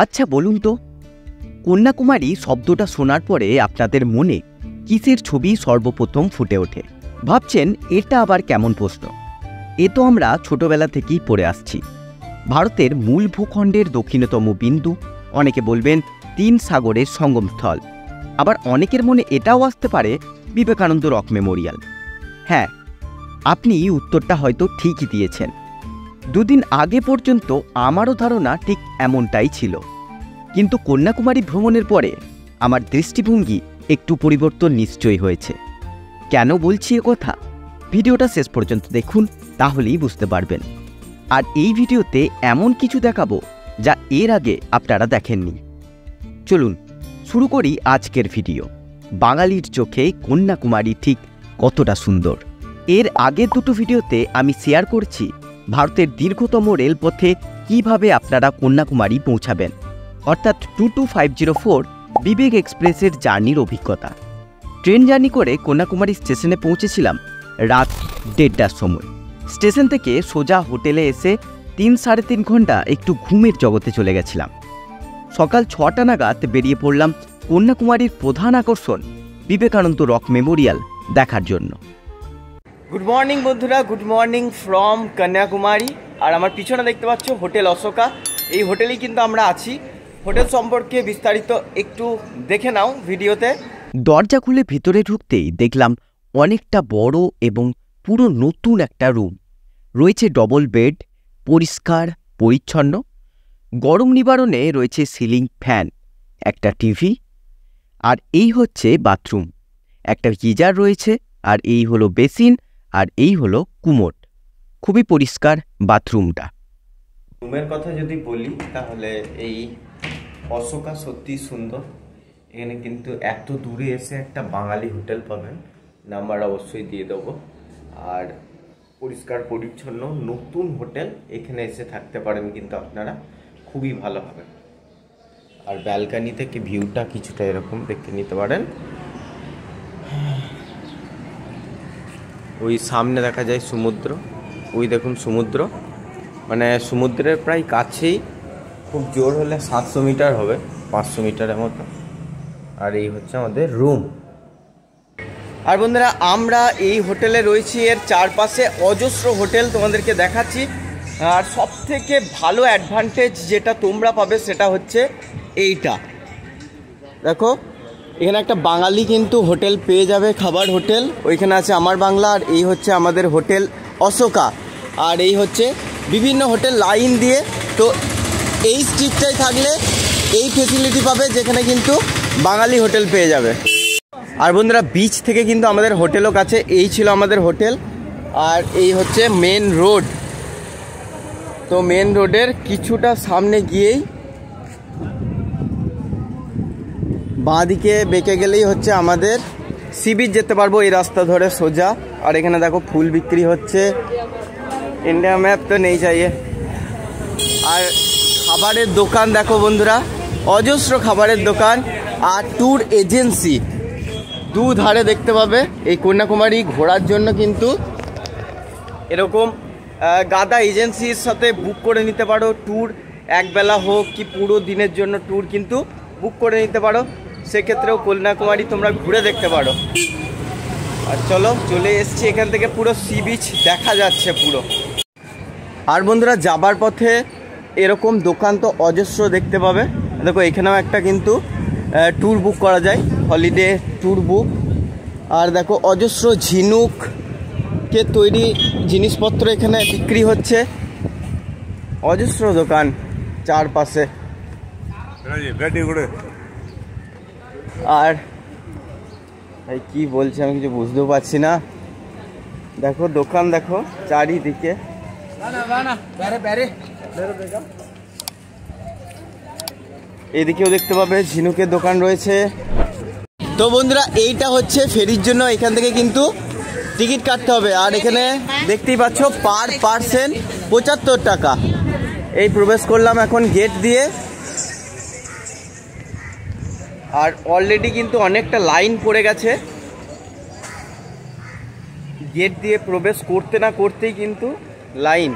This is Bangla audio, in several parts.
আচ্ছা বলুন তো, কন্যাকুমারী শব্দটা শোনার পরে আপনাদের মনে কিসের ছবি সর্বপ্রথম ফুটে ওঠে? ভাবছেন এটা আবার কেমন প্রশ্ন? এ তো আমরা ছোটবেলা থেকেই পড়ে আসছি। ভারতের মূল ভূখণ্ডের দক্ষিণতম বিন্দু, অনেকে বলবেন 3 সাগরের সঙ্গমস্থল। আবার অনেকের মনে এটাও আসতে পারে বিবেকানন্দ রক মেমোরিয়াল। হ্যাঁ, আপনি উত্তরটা হয়তো ঠিকই দিয়েছেন। দুদিন আগে পর্যন্ত আমারও ধারণা ঠিক এমনটাই ছিল, কিন্তু কন্যাকুমারী ভ্রমণের পরে আমার দৃষ্টিভঙ্গি একটু পরিবর্তন নিশ্চয়ই হয়েছে। কেন বলছি এ কথা, ভিডিওটা শেষ পর্যন্ত দেখুন, তাহলেই বুঝতে পারবেন। আর এই ভিডিওতে এমন কিছু দেখাবো যা এর আগে আপনারা দেখেননি। চলুন শুরু করি আজকের ভিডিও। বাঙালির চোখে কন্যাকুমারী ঠিক কতটা সুন্দর। এর আগের দুটো ভিডিওতে আমি শেয়ার করছি ভারতের দীর্ঘতম রেলপথে কিভাবে আপনারা কন্যাকুমারী পৌঁছাবেন, অর্থাৎ 22504 বিবেক এক্সপ্রেসের জার্নির অভিজ্ঞতা। ট্রেন জার্নি করে কন্যাকুমারী স্টেশনে পৌঁছেছিলাম রাত 1:30টার সময়। স্টেশন থেকে সোজা হোটেলে এসে 3-3.5 ঘন্টা একটু ঘুমের জগতে চলে গেছিলাম। সকাল 6টা নাগাদ বেরিয়ে পড়লাম কন্যাকুমারীর প্রধান আকর্ষণ বিবেকানন্দ রক মেমোরিয়াল দেখার জন্য। গুড মর্নিং বন্ধুরা, গুড মর্নিং ফ্রম কন্যাকুমারী। আর আমার পিছনে দেখতে পাচ্ছ হোটেল অশোকা। এই হোটেলেই কিন্তু আমরা আছি। হোটেল সম্পর্কে বিস্তারিত একটু দেখে নাও ভিডিওতে। দরজা খুলে ভিতরে ঢুকতেই দেখলাম অনেকটা বড় এবং পুরো নতুন একটা রুম। রয়েছে ডবল বেড, পরিষ্কার পরিচ্ছন্ন। গরম নিবারণে রয়েছে সিলিং ফ্যান, একটা টিভি, আর এই হচ্ছে বাথরুম। একটা গিজার রয়েছে, আর এই হলো বেসিন, আর এই হলো কুমোড। খুবই পরিষ্কার বাথরুমটা। রুমের কথা যদি বলি তাহলে এই অশোকা সত্যি সুন্দর। এখানে কিন্তু এত দূরে এসে একটা বাঙালি হোটেল পাবেন, নাম্বার অবশ্যই দিয়ে দেবো। আর পরিষ্কার পরিচ্ছন্ন নতুন হোটেল, এখানে এসে থাকতে পারেন কিন্তু আপনারা, খুবই ভালো হবে। আর ব্যালকানি থেকে ভিউটা কিছুটা এরকম দেখে নিতে পারেন। ওই সামনে দেখা যায় সমুদ্র, ওই দেখুন সমুদ্র, মানে সমুদ্রের প্রায় কাছেই। খুব জোর হলে 700 মিটার হবে, 500 মিটারের মতো। আর এই হচ্ছে আমাদের রুম। আর বন্ধুরা, আমরা এই হোটেলে রয়েছি, এর চারপাশে অজস্র হোটেল তোমাদেরকে দেখাচ্ছি। আর সব থেকে ভালো অ্যাডভান্টেজ যেটা তোমরা পাবে সেটা হচ্ছে এইটা দেখো, এখানে একটা বাঙালি কিন্তু হোটেল পেয়ে যাবে, খাবার হোটেল। ওইখানে আছে আমার বাংলা, আর এই হচ্ছে আমাদের হোটেল অশোকা। আর এই হচ্ছে বিভিন্ন হোটেল লাইন দিয়ে। তো এই স্ট্রিটটাই থাকলে এই ফেসিলিটি পাবে, যেখানে কিন্তু বাঙালি হোটেল পেয়ে যাবে। আর বন্ধুরা, বিচ থেকে কিন্তু আমাদের হোটেলও কাছে। এই ছিল আমাদের হোটেল, আর এই হচ্ছে মেন রোড। তো মেন রোডের কিছুটা সামনে গিয়েই বাঁ দিকে বেঁকে গেলেই হচ্ছে আমাদের সি বিচ, যেতে পারবো এই রাস্তা ধরে সোজা। আর এখানে দেখো ফুল বিক্রি হচ্ছে, ইন্ডিয়া ম্যাপ তো নেই চাইয়ে। আর খাবারের দোকান দেখো বন্ধুরা, অজস্র খাবারের দোকান। আর ট্যুর এজেন্সি দুধারে দেখতে পাবে। এই কন্যাকুমারী ঘোরার জন্য কিন্তু এরকম গাদা এজেন্সির সাথে বুক করে নিতে পারো। ট্যুর একবেলা হোক কি পুরো দিনের জন্য ট্যুর কিন্তু বুক করে নিতে পারো। সেক্ষেত্রেও কন্যাকুমারী তোমরা ঘুরে দেখতে পারো। আর চলো, চলে এসছি, এখান থেকে পুরো সি বিচ দেখা যাচ্ছে পুরো। আর বন্ধুরা, যাবার পথে এরকম দোকান তো অজস্র দেখতে পাবে। দেখো এখানেও একটা কিন্তু ট্যুর বুক করা যায়, হলিডে ট্যুর বুক। আর দেখো অজস্র ঝিনুককে তৈরি জিনিসপত্র এখানে বিক্রি হচ্ছে, অজস্র দোকান চারপাশে। আর ভাই কি বলছে আমি কিছু বুঝতেও পারছি না। দেখো দোকান দেখো চারিদিকে। এদিকেও দেখতে পাবে ঝিনুকের দোকান রয়েছে। তো বন্ধুরা, এইটা হচ্ছে ফেরির জন্য, এখান থেকে কিন্তু টিকিট কাটতে হবে। আর এখানে দেখতেই পাচ্ছ পার পার্সন 75 টাকা। এই প্রবেশ করলাম এখন গেট দিয়ে। আর অলরেডি কিন্তু অনেকটা লাইন পড়ে গেছে। গেট দিয়ে প্রবেশ করতে না করতেই কিন্তু লাইন।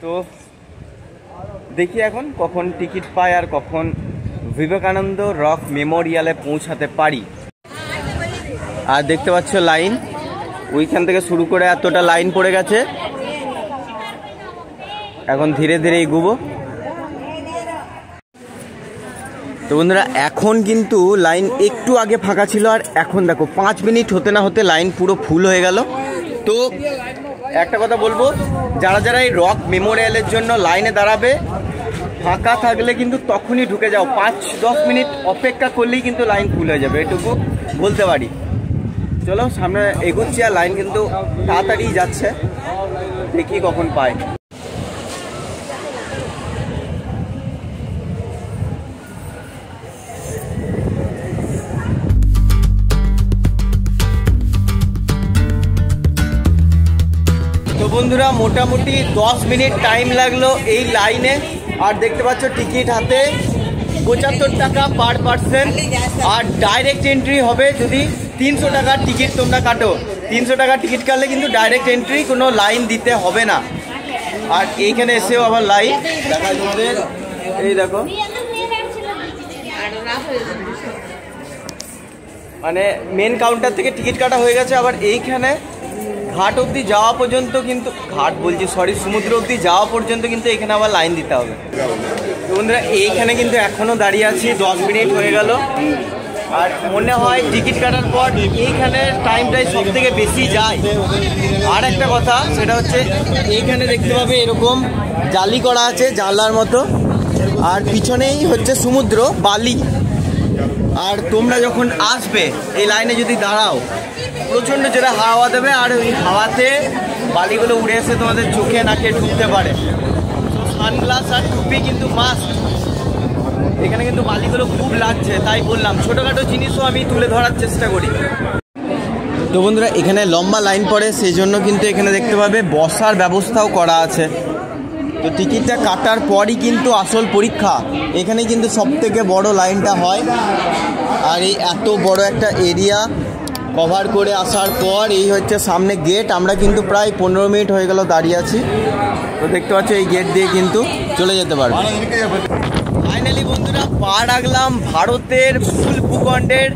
তো দেখি এখন কখন টিকিট পাই আর কখন বিবেকানন্দ রক মেমোরিয়ালে পৌঁছাতে পারি। আর দেখতে পাচ্ছ লাইন, ওইখান থেকে শুরু করে এতটা লাইন পড়ে গেছে। এখন ধীরে ধীরে এগোবো। তো বন্ধুরা এখন কিন্তু লাইন একটু আগে ফাঁকা ছিল, আর এখন দেখো 5 মিনিট হতে না হতে লাইন পুরো ফুল হয়ে গেল। তো একটা কথা বলবো, যারা যারা এই রক মেমোরিয়ালের জন্য লাইনে দাঁড়াবে, ফাঁকা থাকলে কিন্তু তখনই ঢুকে যাও। 5-10 মিনিট অপেক্ষা করলেই কিন্তু লাইন ফুল হয়ে যাবে, এটুকু বলতে পারি। চলো সামনে এগোচ্ছি, আর লাইন কিন্তু তাড়াতাড়ি যাচ্ছে, দেখি কখন পাই। তো বন্ধুরা মোটামুটি 10 মিনিট টাইম লাগলো এই লাইনে। আর দেখতে পাচ্ছ টিকিট হাতে 75 টাকা পার পার্সন, আর ডাইরেক্ট এন্ট্রি হবে যদি 300 টাকার টিকিট তোমরা কাটো। 300 টাকার টিকিট কাটলে কিন্তু ডাইরেক্ট এন্ট্রি, কোনো লাইন দিতে হবে না। আর এইখানে এসেও আবার লাইন দেখা যাচ্ছে, এই দেখো মানে মেন কাউন্টার থেকে টিকিট কাটা হয়ে গেছে। আবার এইখানে ঘাট অবধি যাওয়া পর্যন্ত কিন্তু, ঘাট বলছি সরি, সমুদ্র অবধি যাওয়া পর্যন্ত কিন্তু এখানে আবার লাইন দিতে হবে। তো বন্ধুরা এইখানে কিন্তু এখনও দাঁড়িয়ে আছি, 10 মিনিট হয়ে গেল। আর মনে হয় টিকিট কাটার পর এইখানে টাইমটাই সব থেকে বেশি যায়। আর একটা কথা, সেটা হচ্ছে এইখানে দেখতে পাবে এরকম জালি করা আছে জানলার মতো, আর পিছনেই হচ্ছে সমুদ্র, বালি। আর তোমরা যখন আসবে এই লাইনে যদি দাঁড়াও, প্রচণ্ড যেটা হাওয়া দেবে, আর ওই হাওয়াতে বালিগুলো উড়ে এসে তোমাদের চোখে নাকে ঢুকতে পারে। সানগ্লাস আর টুপি কিন্তু মাস্ট। এখানে কিন্তু বালিগুলো খুব লাগছে, তাই বললাম ছোটোখাটো জিনিসও আমি তুলে ধরার চেষ্টা করি। তো বন্ধুরা এখানে লম্বা লাইন পড়ে, সেই জন্য কিন্তু এখানে দেখতে পাবে বসার ব্যবস্থাও করা আছে। তো টিকিটটা কাটার পরই কিন্তু আসল পরীক্ষা, এখানে কিন্তু সবথেকে বড় লাইনটা হয়। আর এই এত বড় একটা এরিয়া কভার করে আসার পর এই হচ্ছে সামনে গেট। আমরা কিন্তু প্রায় 15 মিনিট হয়ে গেল দাঁড়িয়ে আছি। তো দেখতে পাচ্ছ এই গেট দিয়ে কিন্তু চলে যেতে পারবে। ফাইনালি বন্ধুরা পা রাখলাম ভারতের মূল ভূখণ্ডের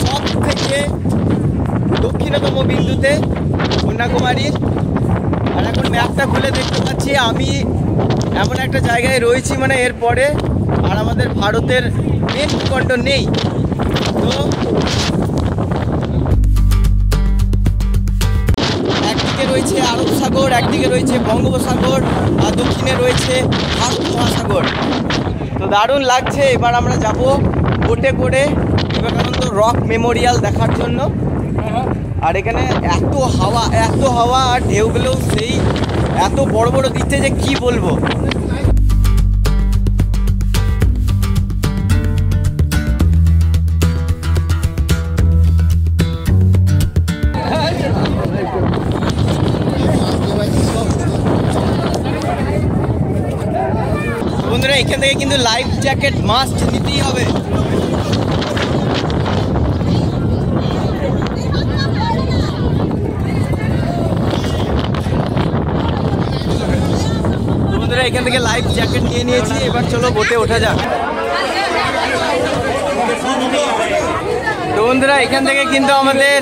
সব থেকে দক্ষিণতম বিন্দুতে, কন্যাকুমারীর। আর এখন ম্যাপটা খুলে দেখতে পাচ্ছি আমি এমন একটা জায়গায় রয়েছি, মানে এরপরে আর আমাদের ভারতের মেন ভূখণ্ড নেই। তো একদিকে রয়েছে আরব সাগর, একদিকে রয়েছে বঙ্গোপসাগর, আর দক্ষিণে রয়েছে ভারত মহাসাগর। তো দারুণ লাগছে। এবার আমরা যাব বোটে করে বিবেকানন্দ রক মেমোরিয়াল দেখার জন্য। আর এখানে এত হাওয়া আর ঢেউগুলো সেই এত বড় বড় দিচ্ছে যে কি বলবো। বন্ধুরা এখান থেকে কিন্তু লাইফ জ্যাকেট মাস্ট নিতেই হবে। বন্ধুরা এখান থেকে লাইফ জ্যাকেট নিয়ে নিয়েছি, এবার চলো বোটে ওঠা যাক। তো বন্ধুরা এখান থেকে কিন্তু আমাদের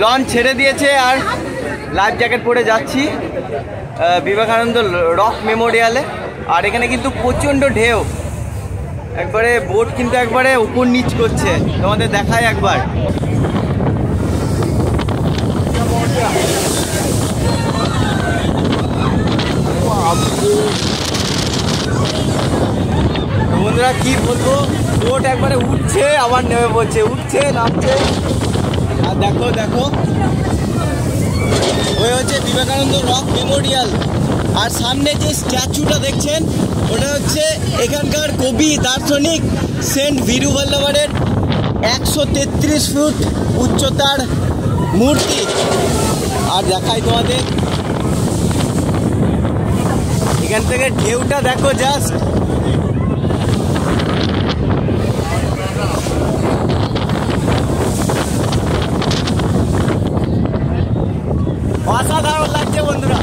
লঞ্চ ছেড়ে দিয়েছে, আর লাইফ জ্যাকেট পরে যাচ্ছি বিবেকানন্দ রক মেমোরিয়ালে। আর এখানে কিন্তু প্রচণ্ড ঢেউ, একবারে বোট কিন্তু একবারে উপর নিচ করছে, তোমাদের দেখায় একবার। বন্ধুরা কি বলবো, বোট একবারে উঠছে আবার নেমে পড়ছে, উঠছে নামছে। আর দেখো দেখো ওই হচ্ছে বিবেকানন্দ রক মেমোরিয়াল। আর সামনে যে স্ট্যাচুটা দেখছেন ওটা হচ্ছে এখানকার কবি দার্শনিক সেন্ট ভিরুভাল্লাভারের 133 ফুট উচ্চতার মূর্তি। আর দেখাই তোমাদের, এখান থেকে ঢেউটা দেখো জাস্ট। অসাধারণ লাগছে বন্ধুরা।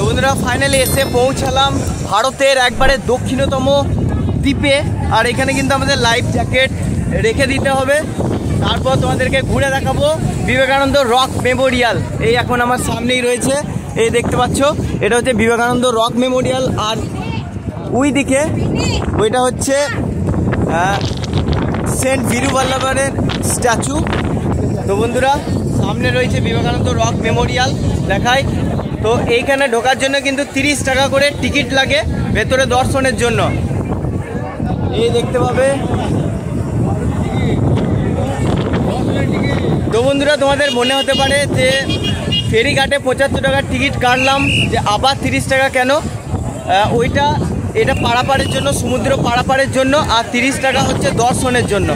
বন্ধুরা ফাইনালি এসে পৌঁছালাম ভারতের একবারে দক্ষিণতম দ্বীপে। আর এখানে কিন্তু আমাদের লাইফ জ্যাকেট রেখে দিতে হবে। তারপর তোমাদেরকে ঘুরে দেখাবো বিবেকানন্দ রক মেমোরিয়াল। এই এখন আমার সামনেই রয়েছে, এই দেখতে পাচ্ছ, এটা হচ্ছে বিবেকানন্দ রক মেমোরিয়াল। আর ওই দিকে ওইটা হচ্ছে সেন্ট বীরুবল্লভের স্ট্যাচু। তো বন্ধুরা সামনে রয়েছে বিবেকানন্দ রক মেমোরিয়াল, দেখাই। তো এইখানে ঢোকার জন্য কিন্তু 30 টাকা করে টিকিট লাগে ভেতরে দর্শনের জন্য। এই দেখতে পাবে। তো বন্ধুরা তোমাদের মনে হতে পারে যে ফেরিঘাটে 75 টাকার টিকিট কাটলাম, যে আবার 30 টাকা কেন? এটা পারাপারের জন্য, সমুদ্র পারাপারের জন্য, আর 30 টাকা হচ্ছে দর্শনের জন্য।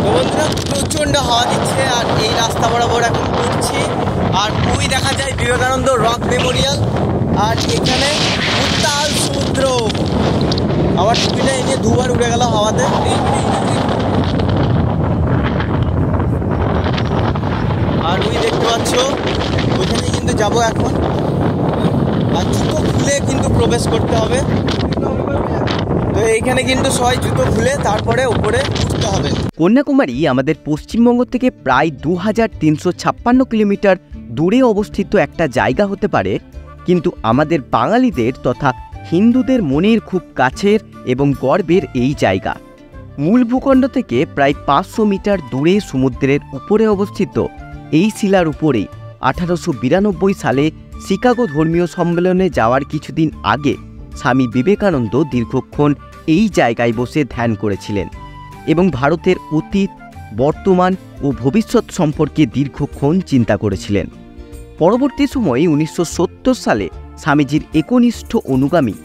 তো বন্ধুরা প্রচণ্ড হাওয়া দিচ্ছে আর এই রাস্তা বরাবর এখন ঘুরছি। আর ওই দেখা যায় বিবেকানন্দ রক মেমোরিয়াল। আর এখানে উত্তাল সমুদ্র। আমার টুপিটা এনে দুবার উড়ে গেল হাওয়াতে। আর ওই দেখতে পাচ্ছ, ওইখানে কিন্তু যাবো এখন। আর জুতো খুলে কিন্তু প্রবেশ করতে হবে। তো এইখানে কিন্তু সবাই জুতো খুলে তারপরে উপরে উঠতে হবে। কন্যাকুমারী আমাদের পশ্চিমবঙ্গ থেকে প্রায় 2356 কিলোমিটার দূরে অবস্থিত একটা জায়গা হতে পারে, কিন্তু আমাদের বাঙালিদের তথা হিন্দুদের মনের খুব কাছের এবং গর্বের এই জায়গা। মূল ভূখণ্ড থেকে প্রায় 500 মিটার দূরে সমুদ্রের উপরে অবস্থিত এই শিলার উপরেই 1892 সালে শিকাগো ধর্মীয় সম্মেলনে যাওয়ার কিছুদিন আগে স্বামী বিবেকানন্দ দীর্ঘক্ষণ এই জায়গায় বসে ধ্যান করেছিলেন এবং ভারতের অতীত, বর্তমান ও ভবিষ্যৎ সম্পর্কে দীর্ঘক্ষণ চিন্তা করেছিলেন। পরবর্তী সময়ে 1970 সালে স্বামীজির একনিষ্ঠ অনুগামী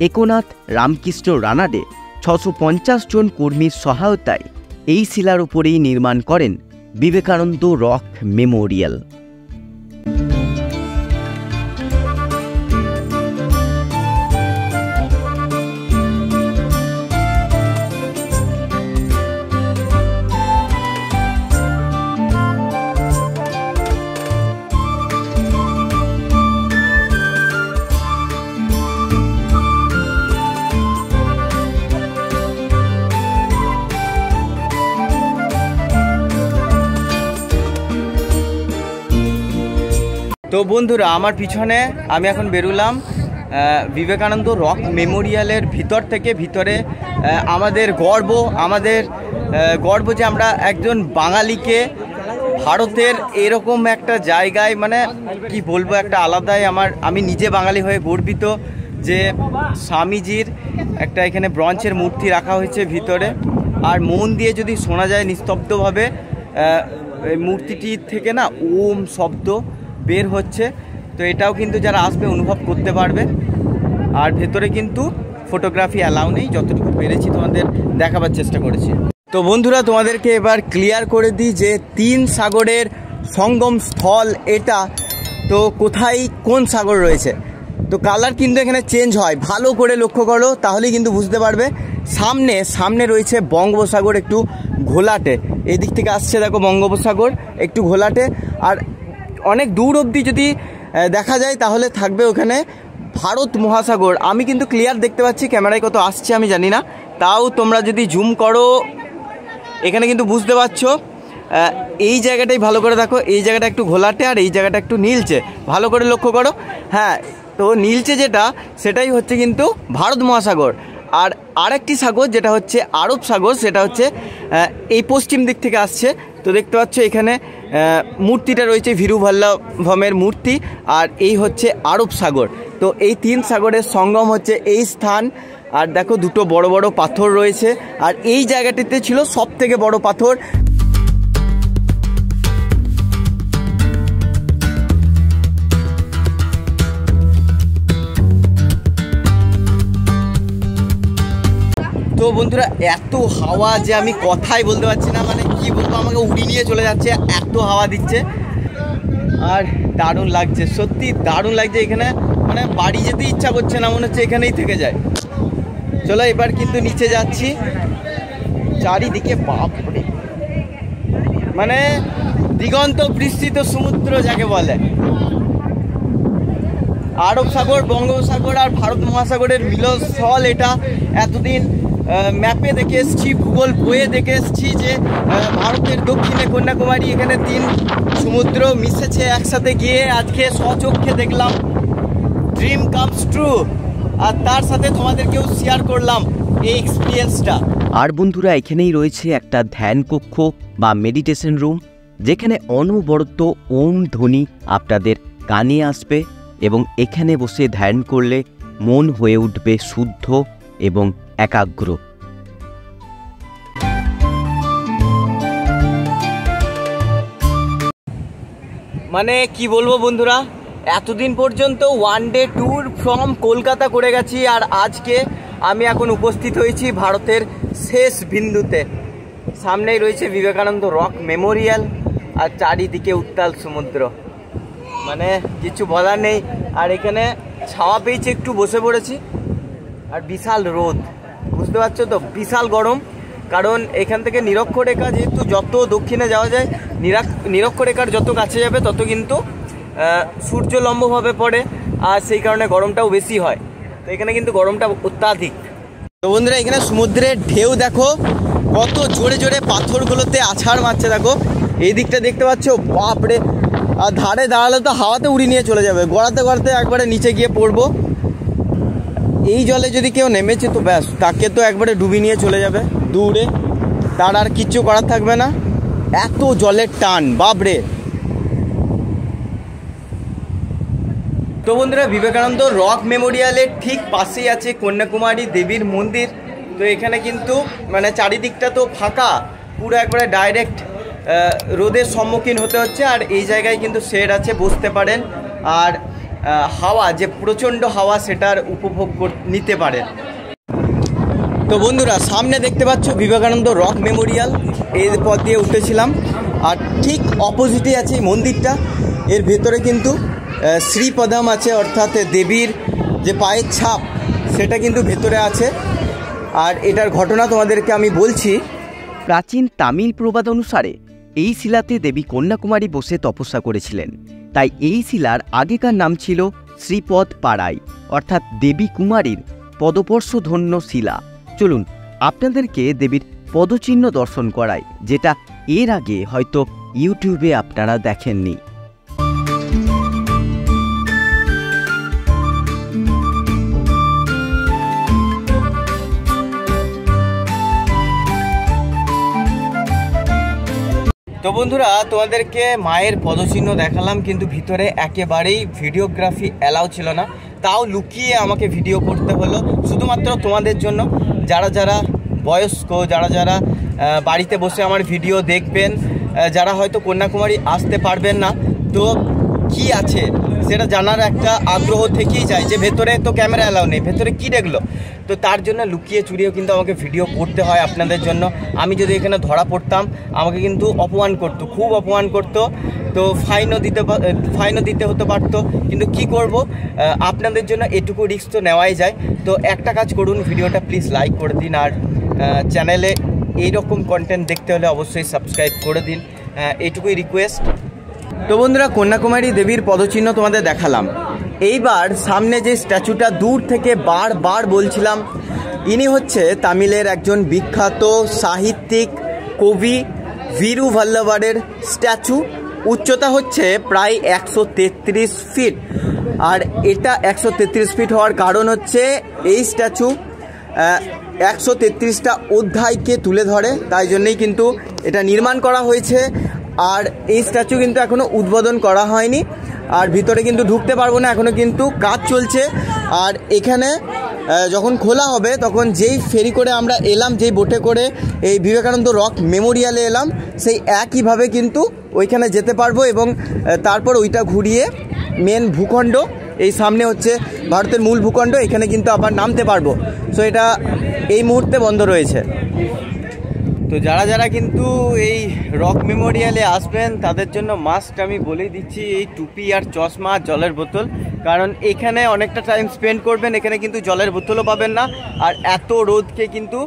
একনাথ রামকৃষ্ণ রানাডে 650 জন কর্মীর সহায়তায় এই শিলার উপরেই নির্মাণ করেন বিবেকানন্দ রক মেমোরিয়াল। তো বন্ধুরা আমার পিছনে আমি এখন বেরোলাম বিবেকানন্দ রক মেমোরিয়ালের ভিতর থেকে। ভিতরে আমাদের গর্ব যে আমরা একজন বাঙালিকে ভারতের এরকম একটা জায়গায়, মানে কি বলবো, একটা আলাদাই আমি নিজে বাঙালি হয়ে গর্বিত যে স্বামীজির একটা এখানে ব্রঞ্জের মূর্তি রাখা হয়েছে ভিতরে। আর মন দিয়ে যদি শোনা যায় নিস্তব্ধভাবে মূর্তিটির থেকে না ওম শব্দ বের হচ্ছে। তো এটাও কিন্তু যারা আসবে অনুভব করতে পারবে। আর ভেতরে কিন্তু ফটোগ্রাফি অ্যালাউ নেই, যতটুকু পেরেছি তোমাদের দেখাবার চেষ্টা করেছি। তো বন্ধুরা তোমাদেরকে এবার ক্লিয়ার করে দিই যে 3 সাগরের সঙ্গম স্থল এটা। তো কোথায় কোন সাগর রয়েছে, তো কালার কিন্তু এখানে চেঞ্জ হয়, ভালো করে লক্ষ্য করো তাহলেই কিন্তু বুঝতে পারবে। সামনে রয়েছে বঙ্গোপসাগর একটু ঘোলাটে, এদিক থেকে আসছে দেখো বঙ্গোপসাগর একটু ঘোলাটে। আর অনেক দূর অবধি যদি দেখা যায় তাহলে থাকবে ওখানে ভারত মহাসাগর। আমি কিন্তু ক্লিয়ার দেখতে পাচ্ছি, ক্যামেরায় কত আসছে আমি জানি না, তাও তোমরা যদি জুম করো এখানে কিন্তু বুঝতে পারছো। এই জায়গাটাই ভালো করে দেখো, এই জায়গাটা একটু ঘোলাটে আর এই জায়গাটা একটু নীলচে, ভালো করে লক্ষ্য করো। হ্যাঁ, তো নীলচে যেটা সেটাই হচ্ছে কিন্তু ভারত মহাসাগর। আর আরেকটি সাগর যেটা হচ্ছে আরব সাগর, সেটা হচ্ছে এই পশ্চিম দিক থেকে আসছে। তো দেখতে পাচ্ছ এখানে মূর্তিটা রয়েছে ভীরুভাল্লাভমের মূর্তি, আর এই হচ্ছে আরব সাগর। তো এই 3 সাগরের সঙ্গম হচ্ছে এই স্থান। আর দেখো দুটো বড় বড় পাথর রয়েছে, আর এই জায়গাটিতে ছিল সবথেকে বড় পাথর। তো বন্ধুরা এত হাওয়া যে আমি কথাই বলতে পারছি না, মানে কি বলবো, আমাকে উড়িয়ে নিয়ে চলে যাচ্ছে, এত হাওয়া দিচ্ছে। আর দারুণ লাগছে, সত্যি দারুণ লাগছে এখানে, মানে বাড়ি যেতে ইচ্ছা করছে না, মনে হচ্ছে এখানেই থেকে যায়। চলো এবার কিন্তু নিচে যাচ্ছি। চারিদিকে বাপরে, মানে দিগন্ত বিস্তৃত সমুদ্র যাকে বলে। আরব সাগর, বঙ্গোপসাগর আর ভারত মহাসাগরের মিলনস্থল এটা। এতদিন ম্যাপে দেখে এসেছি, ভূগোল বইয়ে দেখে এসেছি যে ভারতের দক্ষিণে কন্যাকুমারী, এখানে 3 সমুদ্র মিশেছে একসাথে গিয়ে আজকে স্বচক্ষে দেখলাম। Dream comes true. আর তার সাথে তোমাদেরকেও শেয়ার করলাম এই এক্সপিরিয়েন্সটা। আর বন্ধুরা, এখানেই রয়েছে একটা ধ্যান কক্ষ বা মেডিটেশন রুম, যেখানে অনবরত ওম ধ্বনি আপনাদের কানে আসবে এবং এখানে বসে ধ্যান করলে মন হয়ে উঠবে শুদ্ধ এবং একাগ্র। মানে কি বলবো বন্ধুরা, এতদিন পর্যন্ত 1 ডে ট্যুর ফ্রম কলকাতা করে গেছি, আর আজকে আমি এখন উপস্থিত হয়েছি ভারতের শেষ বিন্দুতে। সামনেই রয়েছে বিবেকানন্দ রক মেমোরিয়াল আর চারিদিকে উত্তাল সমুদ্র। মানে কিছু বলার নেই। আর এখানে ছাওয়া পেয়েছে, একটু বসে পড়েছি। আর বিশাল রোদ, বুঝতে পারছো তো, বিশাল গরম। কারণ এখান থেকে নিরক্ষরেখা, যেহেতু যত দক্ষিণে যাওয়া যায় নিরক্ষরেখার যত কাছে যাবে তত কিন্তু সূর্য লম্বভাবে পড়ে, আর সেই কারণে গরমটাও বেশি হয়। তো এখানে কিন্তু গরমটা অত্যাধিক। তো বন্ধুরা, এখানে সমুদ্রের ঢেউ দেখো কত জোরে জোরে পাথরগুলোতে আছাড় মারছে। দেখো এই দিকটা দেখতে পাচ্ছ, বাপরে। আর ধারে দাঁড়ালে তো হাওয়াতে উড়িয়ে নিয়ে চলে যাবে, গড়াতে গড়াতে একবারে নিচে গিয়ে পড়বো। এই জলে যদি কেউ নেমেছে তো ব্যাস, তাকে তো একবারে ডুবি নিয়ে চলে যাবে দূরে, তার আর কিচ্ছু করার থাকবে না। এত জলের টান, বাপরে। তো বন্ধুরা, বিবেকানন্দ রক মেমোরিয়ালের ঠিক পাশেই আছে কন্যাকুমারী দেবীর মন্দির। তো এখানে কিন্তু মানে চারিদিকটা তো ফাঁকা, পুরো একবারে ডাইরেক্ট রোদের সম্মুখীন হতে হচ্ছে। আর এই জায়গায় কিন্তু শেড আছে, বসতে পারেন। আর হাওয়া, যে প্রচণ্ড হাওয়া, সেটার উপভোগ নিতে পারেন। তো বন্ধুরা, সামনে দেখতে পাচ্ছ বিবেকানন্দ রক মেমোরিয়াল, এই পথ দিয়ে উঠেছিলাম। আর ঠিক অপোজিটে আছে এই মন্দিরটা। এর ভেতরে কিন্তু শ্রীপদম আছে, অর্থাৎ দেবীর যে পায়ের ছাপ, সেটা কিন্তু ভেতরে আছে। আর এটার ঘটনা তোমাদেরকে আমি বলছি। প্রাচীন তামিল প্রবাদ অনুসারে এই শিলাতে দেবী কন্যাকুমারী বসে তপস্যা করেছিলেন। তাই এই শিলার আগেকার নাম ছিল শ্রীপদ পাড়াই, অর্থাৎ দেবী কুমারীর পদস্পর্শধন্য শিলা। চলুন আপনাদেরকে দেবীর পদচিহ্ন দর্শন করাই, যেটা এর আগে হয়তো ইউটিউবে আপনারা দেখেননি। তো বন্ধুরা, তোমাদেরকে মায়ের পদচিহ্ন দেখালাম, কিন্তু ভিতরে একেবারেই ভিডিওগ্রাফি অ্যালাউ ছিল না। তাও লুকিয়ে আমাকে ভিডিও করতে হলো, শুধুমাত্র তোমাদের জন্য। যারা যারা বয়স্ক, যারা যারা বাড়িতে বসে আমার ভিডিও দেখবেন, যারা হয়তো কন্যাকুমারী আসতে পারবেন না, তো কি আছে সেটা জানার একটা আগ্রহ থেকেই যায় যে ভেতরে তো ক্যামেরা অ্যালাউ নেই, ভেতরে কি দেখলো। তো তার জন্য লুকিয়ে চুরিয়েও কিন্তু আমাকে ভিডিও করতে হয় আপনাদের জন্য। আমি যদি এখানে ধরা পড়তাম, আমাকে কিন্তু অপমান করতো, খুব অপমান করতো। তো ফাইনও দিতে হতে পারতো, কিন্তু কি করব, আপনাদের জন্য এটুকু রিস্ক তো নেওয়াই যায়। তো একটা কাজ করুন, ভিডিওটা প্লিজ লাইক করে দিন, আর চ্যানেলে এইরকম কন্টেন্ট দেখতে হলে অবশ্যই সাবস্ক্রাইব করে দিন, এইটুকুই রিকোয়েস্ট। তো বন্ধুরা, কন্যাকুমারী দেবীর পদচিহ্ন তোমাদের দেখালাম। এইবার সামনে যে স্ট্যাচুটা দূর থেকে বারবার বলছিলাম, ইনি হচ্ছে তামিলের একজন বিখ্যাত সাহিত্যিক, কবি ভিরু ভাল্লাভারের স্ট্যাচু। উচ্চতা হচ্ছে প্রায় 133 ফিট। আর এটা 133 ফিট হওয়ার কারণ হচ্ছে এই স্ট্যাচু 133টা অধ্যায়কে তুলে ধরে, তাই জন্যই কিন্তু এটা নির্মাণ করা হয়েছে। আর এই স্ট্যাচু কিন্তু এখনও উদ্বোধন করা হয়নি, আর ভিতরে কিন্তু ঢুকতে পারবো না, এখনও কিন্তু কাজ চলছে। আর এখানে যখন খোলা হবে, তখন যেই ফেরি করে আমরা এলাম, যেই বোটে করে এই বিবেকানন্দ রক মেমোরিয়ালে এলাম, সেই একইভাবে কিন্তু ওইখানে যেতে পারবো, এবং তারপর ওইটা ঘুরিয়ে মেন ভূখণ্ড, এই সামনে হচ্ছে ভারতের মূল ভূখণ্ড, এখানে কিন্তু আবার নামতে পারবো। সো এটা এই মুহূর্তে বন্ধ রয়েছে। তো যারা যারা কিন্তু এই রক মেমোরিয়ালে আসবেন, তাদের জন্য মাস্ট আমি বলেই দিচ্ছি, এই টুপি আর চশমা, জলের বোতল। কারণ এখানে অনেকটা টাইম স্পেন্ড করবেন, এখানে কিন্তু জলের বোতলও পাবেন না। আর এত রোদকে কিন্তু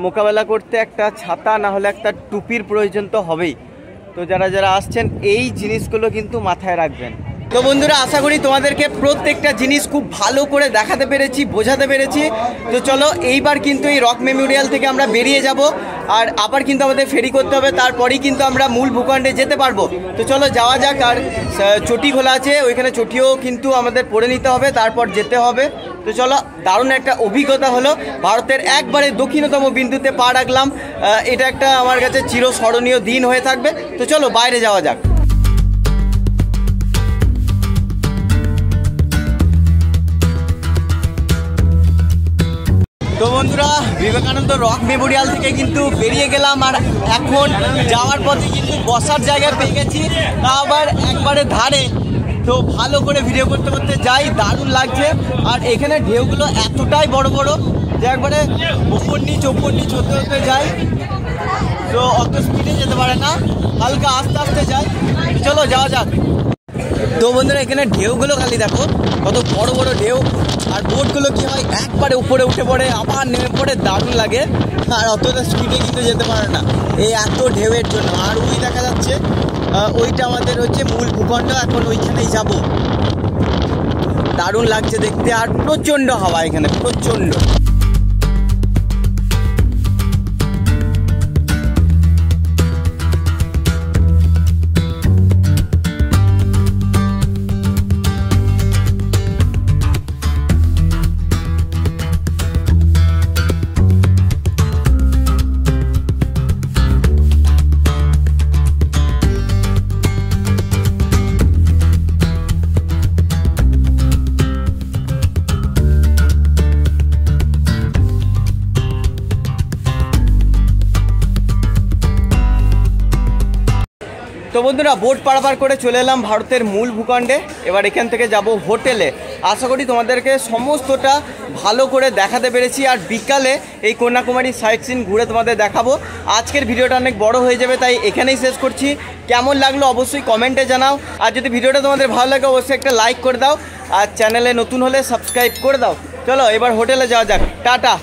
মোকাবেলা করতে একটা ছাতা না হলে একটা টুপির প্রয়োজন তো হবেই। তো যারা যারা আসছেন এই জিনিসগুলো কিন্তু মাথায় রাখবেন। তো বন্ধুরা, আশা করি তোমাদেরকে প্রত্যেকটা জিনিস খুব ভালো করে দেখাতে পেরেছি, বোঝাতে পেরেছি। তো চলো এইবার কিন্তু এই রক মেমোরিয়াল থেকে আমরা বেরিয়ে যাব, আর আবার কিন্তু আমাদের ফেরি করতে হবে, তারপরেই কিন্তু আমরা মূল ভূখণ্ডে যেতে পারবো। তো চলো যাওয়া যাক। আর চটি খোলা আছে, ওইখানে চটিও কিন্তু আমাদের পরে নিতে হবে, তারপর যেতে হবে। তো চলো, দারুণ একটা অভিজ্ঞতা হলো। ভারতের একবারে দক্ষিণতম বিন্দুতে পা রাখলাম, এটা একটা আমার কাছে চিরস্মরণীয় দিন হয়ে থাকবে। তো চলো বাইরে যাওয়া যাক। তো বন্ধুরা, বিবেকানন্দ রক মেমোরিয়াল থেকে কিন্তু বেরিয়ে গেলাম, আর এখন যাওয়ার পথে কিন্তু বসার জায়গা পেয়ে গেছি, তা আবার একবারে ধারে। তো ভালো করে ভিডিও করতে করতে যাই, দারুণ লাগছে। আর এখানে ঢেউগুলো এতটাই বড় বড় যে একবারে ওপর নিচ হতে হতে যায়। তো অত স্পিডে যেতে পারে না, হালকা আস্তে আস্তে যায়। চলো যাওয়া যাক। তো বন্ধুরা, এখানে ঢেউগুলো খালি দেখো, কত বড় বড় ঢেউ। আর বোটগুলো কি হয়, একবারে উপরে উঠে পড়ে আবার নেমে পড়ে, দারুণ লাগে। আর অতটা স্পিডে কিন্তু যেতে পারে না এই এত ঢেউয়ের জন্য। আর ওই দেখা যাচ্ছে, ওইটা আমাদের হচ্ছে মূল ভূখণ্ড, এখন ওইখানেই যাব। দারুণ লাগছে দেখতে, আর প্রচণ্ড হাওয়া এখানে, প্রচণ্ড। তো বন্ধুরা, বোট পারাপার করে চলে এলাম ভারতের মূল ভূখণ্ডে। এবার এখান থেকে যাব হোটেলে। আশা করি তোমাদেরকে সমস্তটা ভালো করে দেখাতে পেরেছি, আর বিকালে এই কন্যাকুমারী সাইট সিন ঘুরে তোমাদের দেখাবো। আজকের ভিডিওটা অনেক বড় হয়ে যাবে, তাই এখানেই শেষ করছি। কেমন লাগলো অবশ্যই কমেন্টে জানাও, আর যদি ভিডিওটা তোমাদের ভালো লাগে অবশ্যই একটা লাইক করে দাও, আর চ্যানেলে নতুন হলে সাবস্ক্রাইব করে দাও। চলো এবার হোটেলে যাওয়া যাক, টাটা।